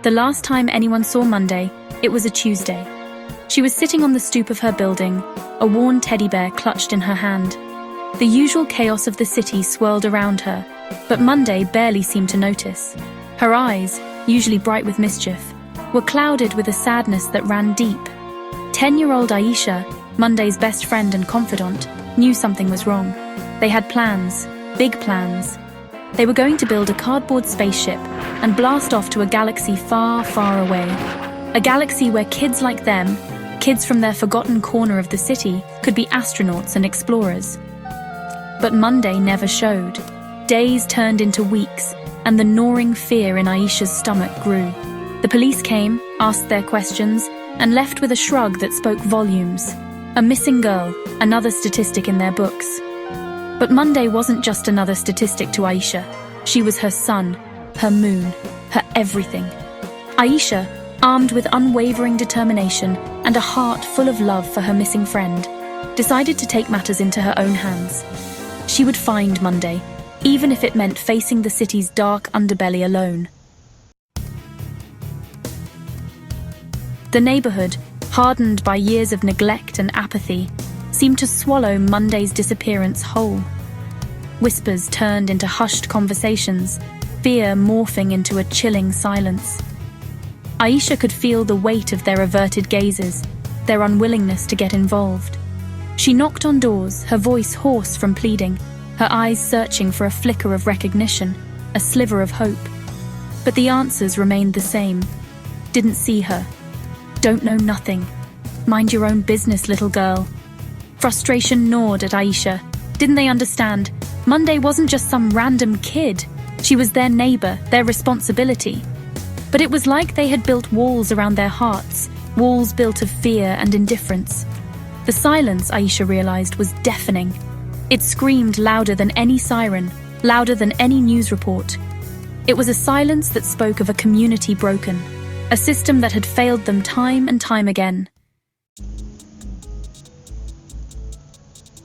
The last time anyone saw Monday, it was a Tuesday. She was sitting on the stoop of her building, a worn teddy bear clutched in her hand. The usual chaos of the city swirled around her, but Monday barely seemed to notice. Her eyes, usually bright with mischief, were clouded with a sadness that ran deep. 10-year-old Aisha, Monday's best friend and confidant, knew something was wrong. They had plans, big plans. They were going to build a cardboard spaceship and blast off to a galaxy far, far away. A galaxy where kids like them, kids from their forgotten corner of the city, could be astronauts and explorers. But Monday never showed. Days turned into weeks, and the gnawing fear in Aisha's stomach grew. The police came, asked their questions, and left with a shrug that spoke volumes. A missing girl, another statistic in their books. But Monday wasn't just another statistic to Aisha. She was her sun, her moon, her everything. Aisha, armed with unwavering determination and a heart full of love for her missing friend, decided to take matters into her own hands. She would find Monday, even if it meant facing the city's dark underbelly alone. The neighborhood, hardened by years of neglect and apathy, seemed to swallow Monday's disappearance whole. Whispers turned into hushed conversations, fear morphing into a chilling silence. Aisha could feel the weight of their averted gazes, their unwillingness to get involved. She knocked on doors, her voice hoarse from pleading, her eyes searching for a flicker of recognition, a sliver of hope. But the answers remained the same. Didn't see her. Don't know nothing. Mind your own business, little girl. Frustration gnawed at Aisha. Didn't they understand? Monday wasn't just some random kid. She was their neighbor, their responsibility. But it was like they had built walls around their hearts, walls built of fear and indifference. The silence, Aisha realized, was deafening. It screamed louder than any siren, louder than any news report. It was a silence that spoke of a community broken, a system that had failed them time and time again.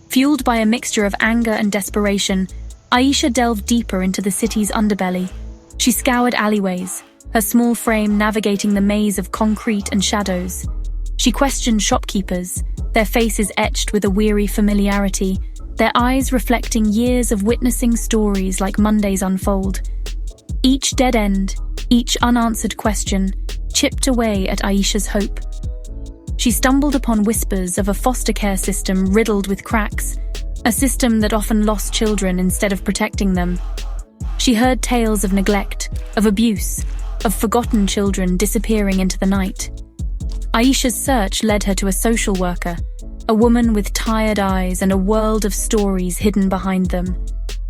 Fueled by a mixture of anger and desperation, Aisha delved deeper into the city's underbelly. She scoured alleyways, her small frame navigating the maze of concrete and shadows. She questioned shopkeepers, their faces etched with a weary familiarity, their eyes reflecting years of witnessing stories like Monday's unfold. Each dead end, each unanswered question, chipped away at Aisha's hope. She stumbled upon whispers of a foster care system riddled with cracks, a system that often lost children instead of protecting them. She heard tales of neglect, of abuse, of forgotten children disappearing into the night. Aisha's search led her to a social worker, a woman with tired eyes and a world of stories hidden behind them.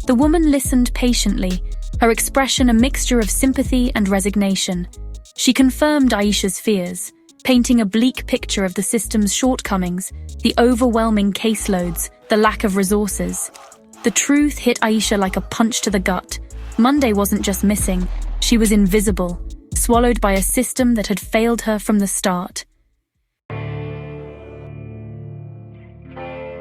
The woman listened patiently, her expression a mixture of sympathy and resignation. She confirmed Aisha's fears, painting a bleak picture of the system's shortcomings, the overwhelming caseloads, the lack of resources. The truth hit Aisha like a punch to the gut. Monday wasn't just missing, she was invisible, swallowed by a system that had failed her from the start.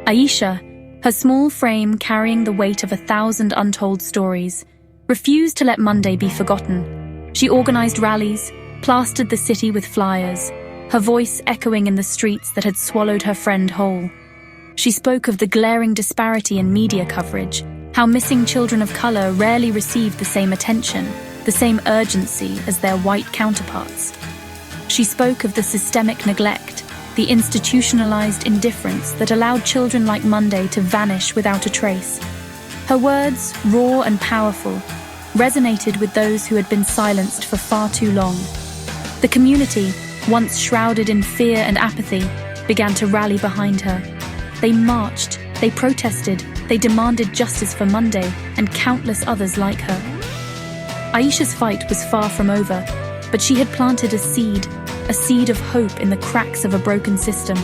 Aisha, her small frame carrying the weight of 1,000 untold stories, refused to let Monday be forgotten. She organized rallies, plastered the city with flyers, her voice echoing in the streets that had swallowed her friend whole. She spoke of the glaring disparity in media coverage, how missing children of color rarely received the same attention, the same urgency as their white counterparts. She spoke of the systemic neglect, the institutionalized indifference that allowed children like Monday to vanish without a trace. Her words, raw and powerful, resonated with those who had been silenced for far too long. The community, once shrouded in fear and apathy, began to rally behind her. They marched, they protested, they demanded justice for Monday and countless others like her. Aisha's fight was far from over, but she had planted a seed of hope in the cracks of a broken system.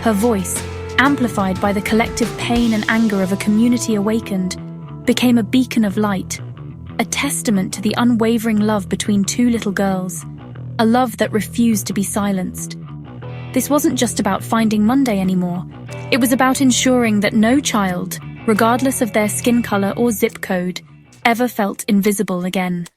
Her voice, amplified by the collective pain and anger of a community awakened, became a beacon of light, a testament to the unwavering love between two little girls, a love that refused to be silenced. This wasn't just about finding Monday anymore. It was about ensuring that no child, regardless of their skin color or zip code, ever felt invisible again.